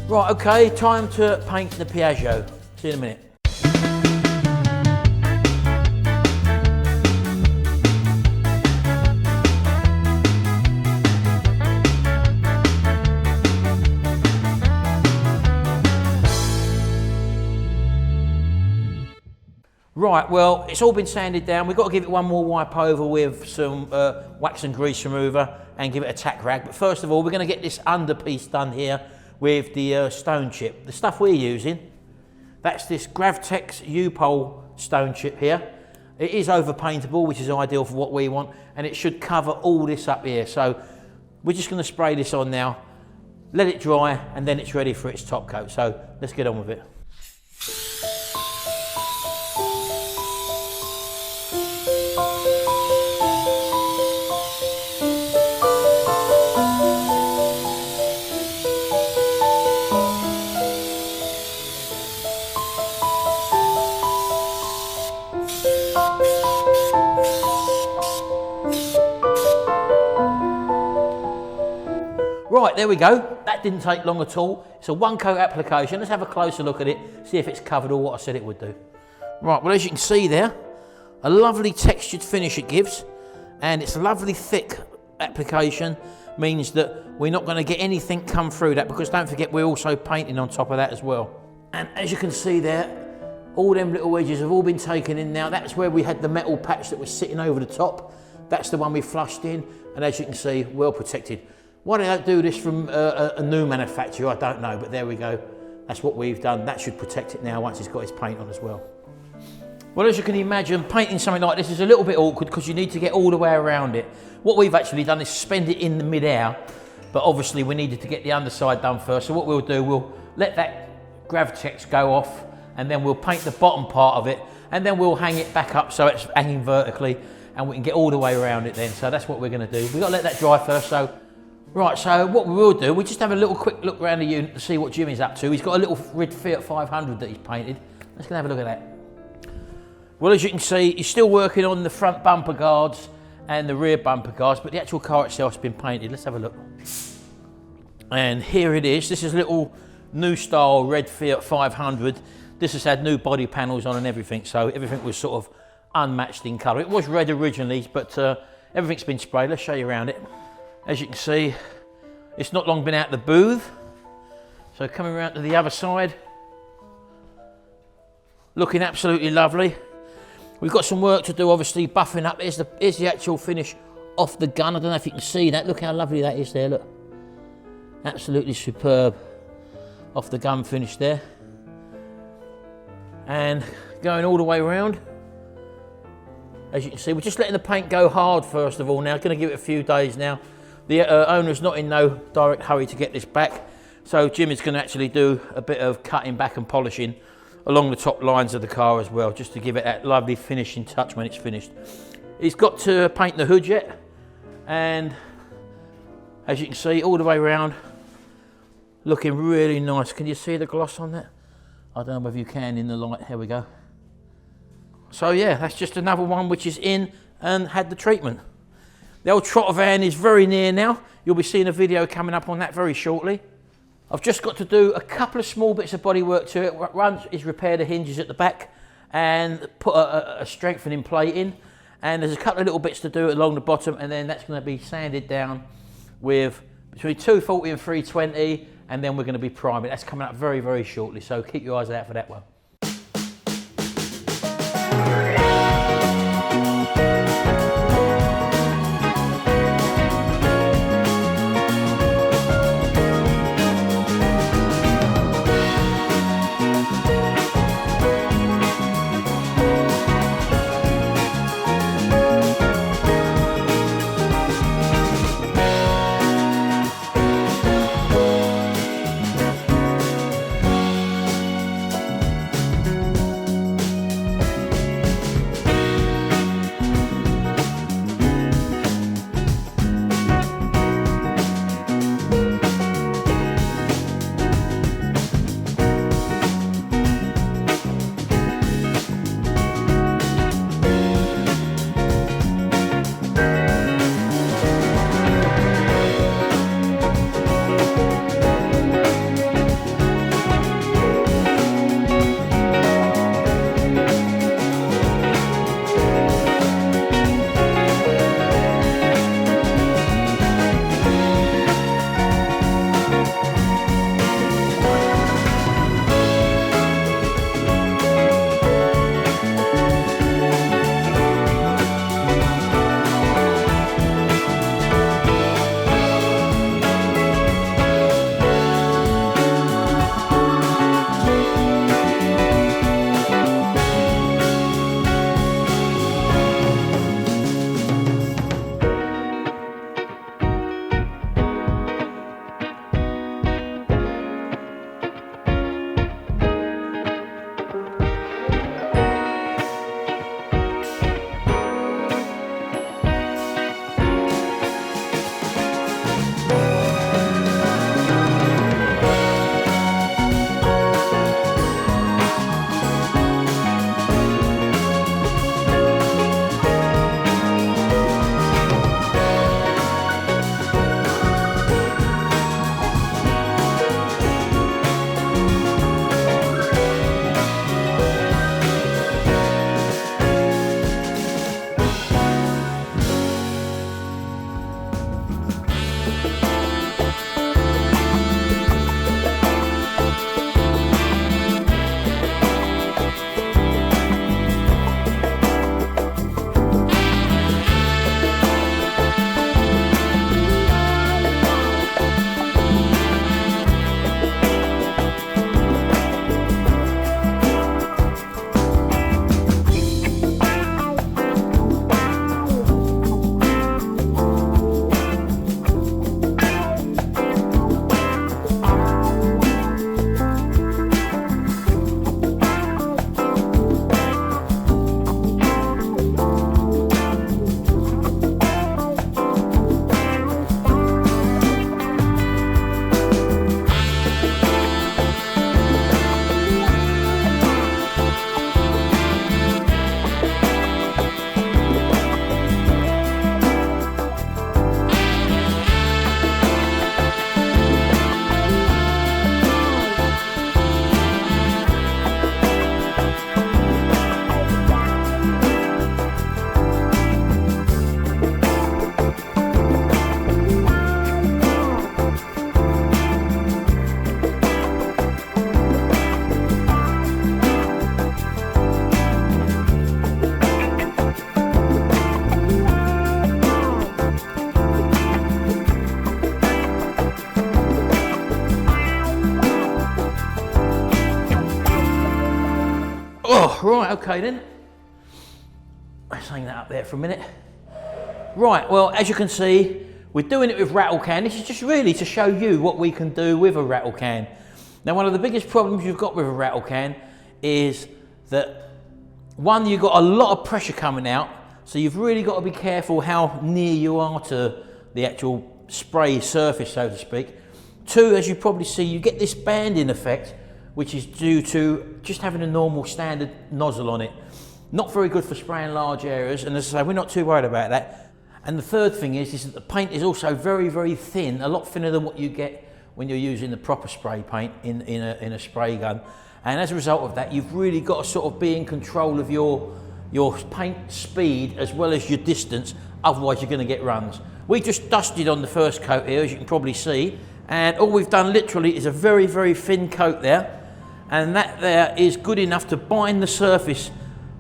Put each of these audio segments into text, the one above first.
Right, okay, time to paint the Piaggio. See you in a minute. Right, well, it's all been sanded down. We've got to give it one more wipe over with some wax and grease remover and give it a tack rag. But first of all, we're going to get this underpiece done here with the stone chip. The stuff we're using, that's this Gravtex U-pole stone chip here. It is overpaintable, which is ideal for what we want, and it should cover all this up here. So we're just going to spray this on now, let it dry, and then it's ready for its top coat. So let's get on with it. Right, there we go. That didn't take long at all. It's a one coat application. Let's have a closer look at it, see if it's covered all what I said it would do. Right, well, as you can see there, a lovely textured finish it gives, and it's a lovely thick application, means that we're not going to get anything come through that, because don't forget we're also painting on top of that as well. And as you can see there, all them little edges have all been taken in now. That's where we had the metal patch that was sitting over the top. That's the one we flushed in, and as you can see, well protected. Why they don't do this from a new manufacturer, I don't know, but there we go. That's what we've done. That should protect it now once it's got its paint on as well. Well, as you can imagine, painting something like this is a little bit awkward because you need to get all the way around it. What we've actually done is suspend it in the mid-air, but obviously we needed to get the underside done first. So what we'll do, we'll let that Gravtex go off, and then we'll paint the bottom part of it, and then we'll hang it back up so it's hanging vertically, and we can get all the way around it then. So that's what we're going to do. We've got to let that dry first. Right, so what we will do, we just have a little quick look around the unit to see what Jimmy's up to. He's got a little red Fiat 500 that he's painted. Let's go have a look at that. Well, as you can see, he's still working on the front bumper guards and the rear bumper guards, but the actual car itself's been painted. Let's have a look. And here it is. This is a little new style red Fiat 500. This has had new body panels on and everything, so everything was sort of unmatched in colour. It was red originally, but everything's been sprayed. Let's show you around it. As you can see, it's not long been out the booth. So coming around to the other side, looking absolutely lovely. We've got some work to do, obviously, buffing up. Here's the actual finish off the gun. I don't know if you can see that. Look how lovely that is there, look. Absolutely superb off the gun finish there. And going all the way around. As you can see, we're just letting the paint go hard first of all now. Going to give it a few days now. The owner's not in no direct hurry to get this back, so Jimmy's going to actually do a bit of cutting back and polishing along the top lines of the car as well, just to give it that lovely finishing touch when it's finished. He's got to paint the hood yet, and as you can see, all the way around, looking really nice. Can you see the gloss on that? I don't know if you can in the light. Here we go. So yeah, that's just another one which is in and had the treatment. The old trotter van is very near now. You'll be seeing a video coming up on that very shortly. I've just got to do a couple of small bits of bodywork to it. One is repair the hinges at the back and put a strengthening plate in. And there's a couple of little bits to do along the bottom, and then that's going to be sanded down with between 240 and 320, and then we're going to be priming. That's coming up very, very shortly, so keep your eyes out for that one. Right, okay then. Let's hang that up there for a minute. Right, well, as you can see, we're doing it with rattle can. This is just really to show you what we can do with a rattle can. Now, one of the biggest problems you've got with a rattle can is that, one, you've got a lot of pressure coming out, so you've really got to be careful how near you are to the actual spray surface, so to speak. Two, as you probably see, you get this banding effect, which is due to just having a normal standard nozzle on it. Not very good for spraying large areas, and as I say, we're not too worried about that. And the third thing is that the paint is also very, very thin, a lot thinner than what you get when you're using the proper spray paint in a spray gun. And as a result of that, you've really got to sort of be in control of your paint speed as well as your distance, otherwise you're going to get runs. We just dusted on the first coat here, as you can probably see, and all we've done literally is a very, very thin coat there, and that there is good enough to bind the surface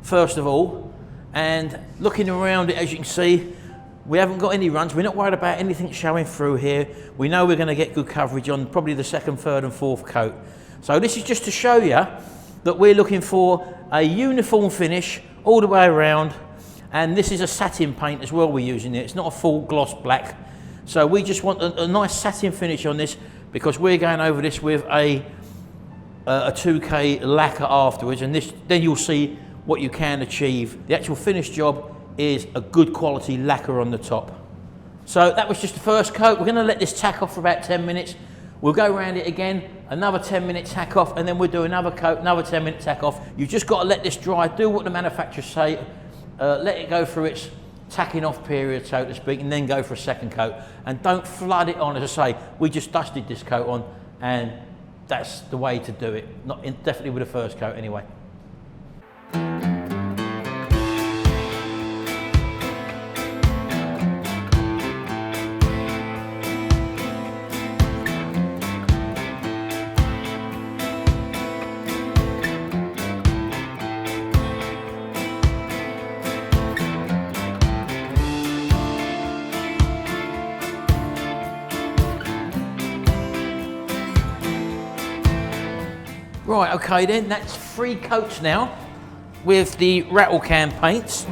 first of all. And looking around it, as you can see, we haven't got any runs. We're not worried about anything showing through here. We know we're going to get good coverage on probably the second, third and fourth coat. So this is just to show you that we're looking for a uniform finish all the way around, and this is a satin paint as well we're using here. It's not a full gloss black. So we just want a nice satin finish on this, because we're going over this with a 2K lacquer afterwards, and then you'll see what you can achieve. The actual finished job is a good quality lacquer on the top. So that was just the first coat. We're going to let this tack off for about 10 minutes. We'll go around it again, another 10-minute tack off, and then we'll do another coat, another 10-minute tack off. You've just got to let this dry, do what the manufacturers say, let it go through its tacking off period, so to speak, and then go for a second coat. And don't flood it on. As I say, we just dusted this coat on, and that's the way to do it. Definitely with the first coat anyway. Right, okay then, that's 3 coats now with the rattle can paints.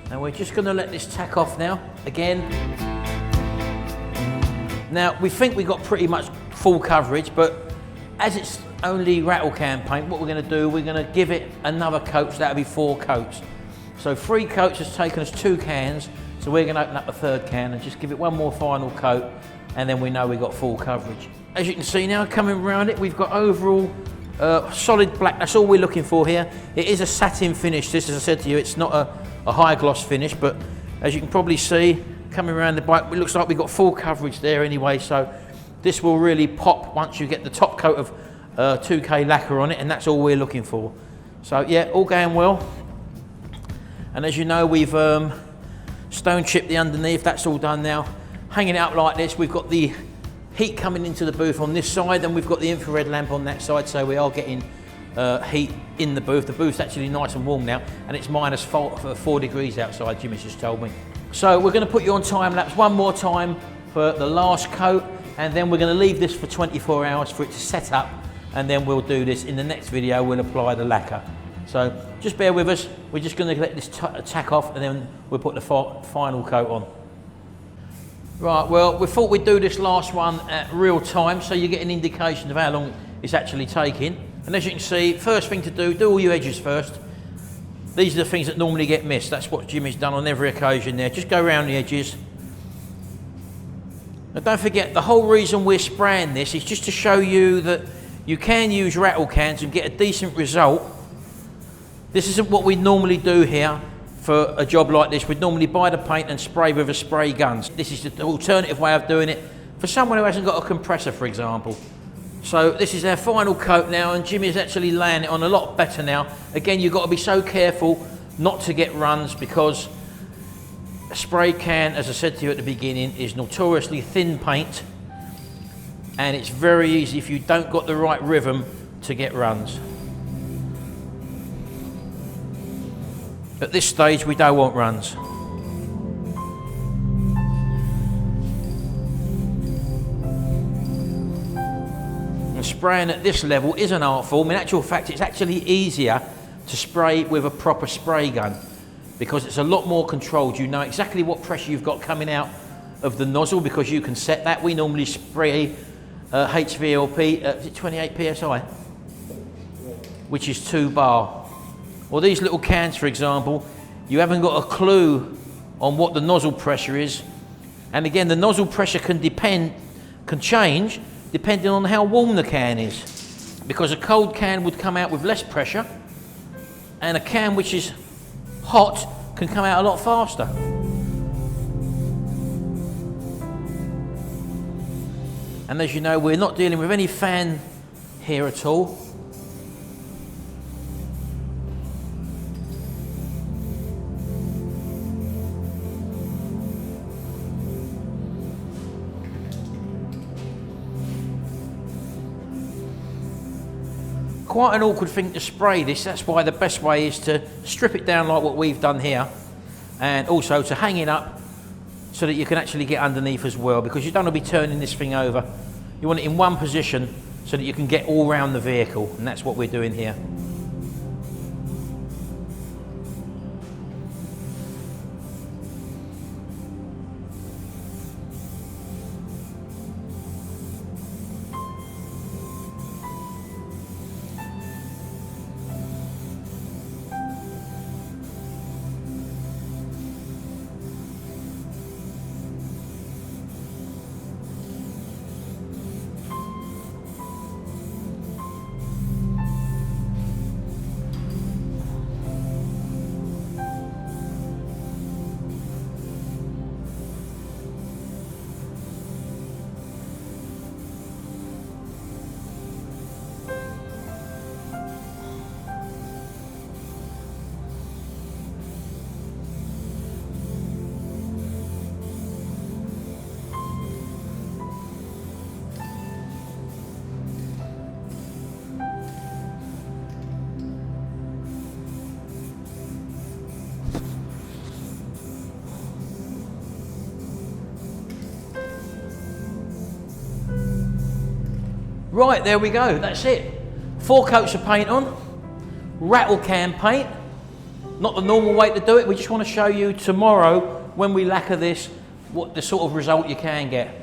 And we're just going to let this tack off now, again. Now, we think we got pretty much full coverage, but as it's only rattle can paint, what we're going to do, we're going to give it another coat, so that'll be 4 coats. So 3 coats has taken us 2 cans. So we're going to open up the 3rd can and just give it one more final coat, and then we know we've got full coverage. As you can see now, coming around it, we've got overall solid black. That's all we're looking for here. It is a satin finish. This, as I said to you, it's not a high gloss finish, but as you can probably see, coming around the bike, it looks like we've got full coverage there anyway. So this will really pop once you get the top coat of 2K lacquer on it, and that's all we're looking for. So yeah, all going well. And as you know, we've stone chipped the underneath. That's all done now. Hanging it up like this, we've got the heat coming into the booth on this side, and we've got the infrared lamp on that side, so we are getting heat in the booth. The booth's actually nice and warm now, and it's minus 4 degrees outside, Jimmy's just told me. So we're going to put you on time lapse one more time for the last coat, and then we're going to leave this for 24 hours for it to set up, and then we'll do this. In the next video, we'll apply the lacquer. So just bear with us. We're just going to let this tack off, and then we'll put the final coat on. Right, well, we thought we'd do this last one at real time, so you get an indication of how long it's actually taking. And as you can see, first thing to do all your edges first. These are the things that normally get missed. That's what Jimmy's done on every occasion there. Just go around the edges. Now don't forget, the whole reason we're spraying this is just to show you that you can use rattle cans and get a decent result. This isn't what we normally do here for a job like this. We'd normally buy the paint and spray with a spray gun. This is the alternative way of doing it for someone who hasn't got a compressor, for example. So this is our final coat now, and Jimmy's actually laying it on a lot better now. Again, you've got to be so careful not to get runs, because a spray can, as I said to you at the beginning, is notoriously thin paint, and it's very easy, if you don't got the right rhythm, to get runs. At this stage, we don't want runs. spraying at this level is an art form. In actual fact, it's actually easier to spray with a proper spray gun because it's a lot more controlled. You know exactly what pressure you've got coming out of the nozzle because you can set that. We normally spray HVLP at 28 psi, which is 2 bar. Or these little cans, for example, you haven't got a clue on what the nozzle pressure is. And again, the nozzle pressure can change depending on how warm the can is. Because a cold can would come out with less pressure, and a can which is hot can come out a lot faster. And as you know, we're not dealing with any fan here at all. Quite an awkward thing to spray this, that's why the best way is to strip it down like what we've done here, and also to hang it up so that you can actually get underneath as well, because you don't want to be turning this thing over. You want it in one position so that you can get all around the vehicle, and that's what we're doing here. Right, there we go, that's it. 4 coats of paint on, rattle can paint. Not the normal way to do it, we just want to show you tomorrow when we lacquer this, what the sort of result you can get.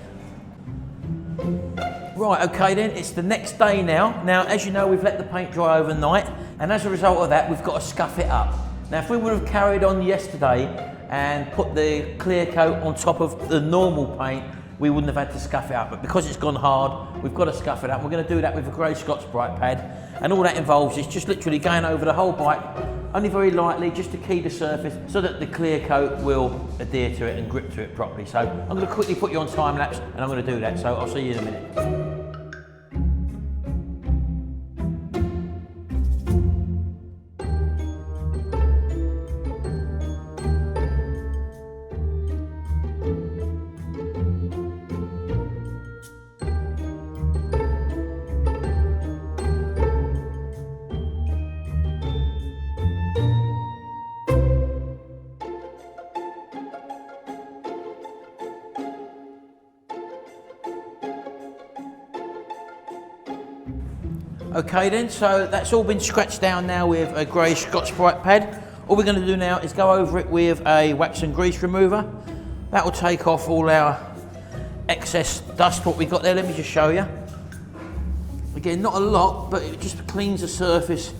Right, okay then, it's the next day now. Now, as you know, we've let the paint dry overnight, and as a result of that, we've got to scuff it up. Now, if we would have carried on yesterday and put the clear coat on top of the normal paint, we wouldn't have had to scuff it up, but because it's gone hard, we've got to scuff it up. We're going to do that with a grey Scotch-Brite pad, and all that involves is just literally going over the whole bike, only very lightly, just to key the surface so that the clear coat will adhere to it and grip to it properly. So I'm going to quickly put you on time lapse, and I'm going to do that, so I'll see you in a minute. Okay then, so that's all been scratched down now with a grey Scotch-Brite pad. All we're going to do now is go over it with a wax and grease remover. That will take off all our excess dust, what we got there. Let me just show you. Again, not a lot, but it just cleans the surface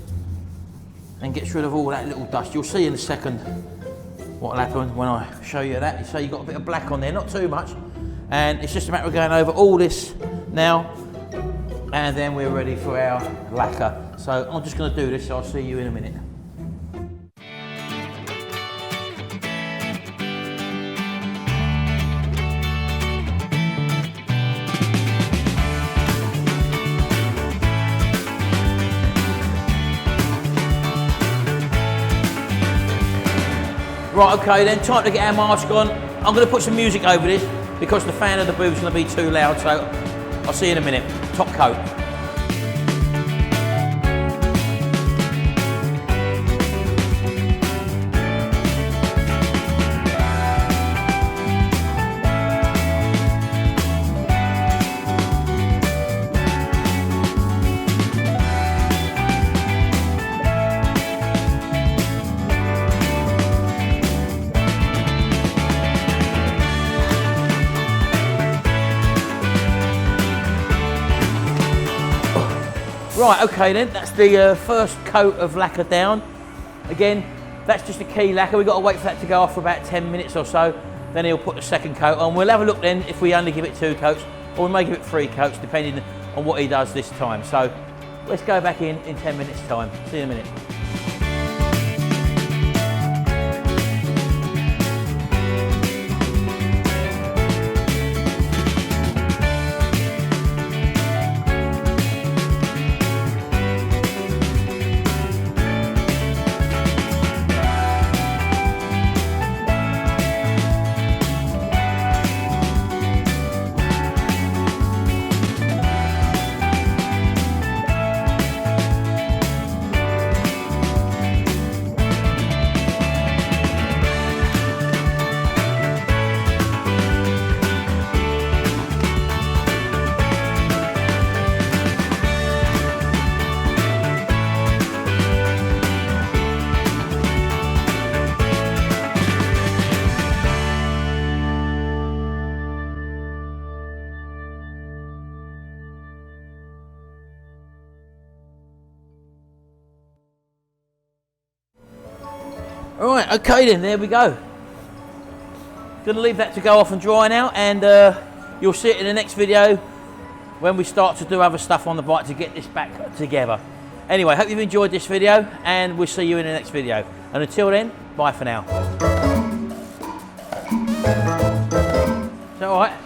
and gets rid of all that little dust. You'll see in a second what will happen when I show you that. So you've got a bit of black on there, not too much. And it's just a matter of going over all this now, and then we're ready for our lacquer. So I'm just going to do this, so I'll see you in a minute. Right, okay then, time to get our mask on. I'm going to put some music over this because the fan of the booth's going to be too loud, so I'll see you in a minute. Top coat. Right, okay then, that's the first coat of lacquer down. Again, that's just a key lacquer. We've got to wait for that to go off for about 10 minutes or so. Then he'll put the second coat on. We'll have a look then if we only give it 2 coats, or we may give it 3 coats, depending on what he does this time. So let's go back in 10 minutes time. See you in a minute. Alright, okay then, there we go. Gonna leave that to go off and dry now, and you'll see it in the next video when we start to do other stuff on the bike to get this back together. Anyway, hope you've enjoyed this video, and we'll see you in the next video. And until then, bye for now. Is that alright?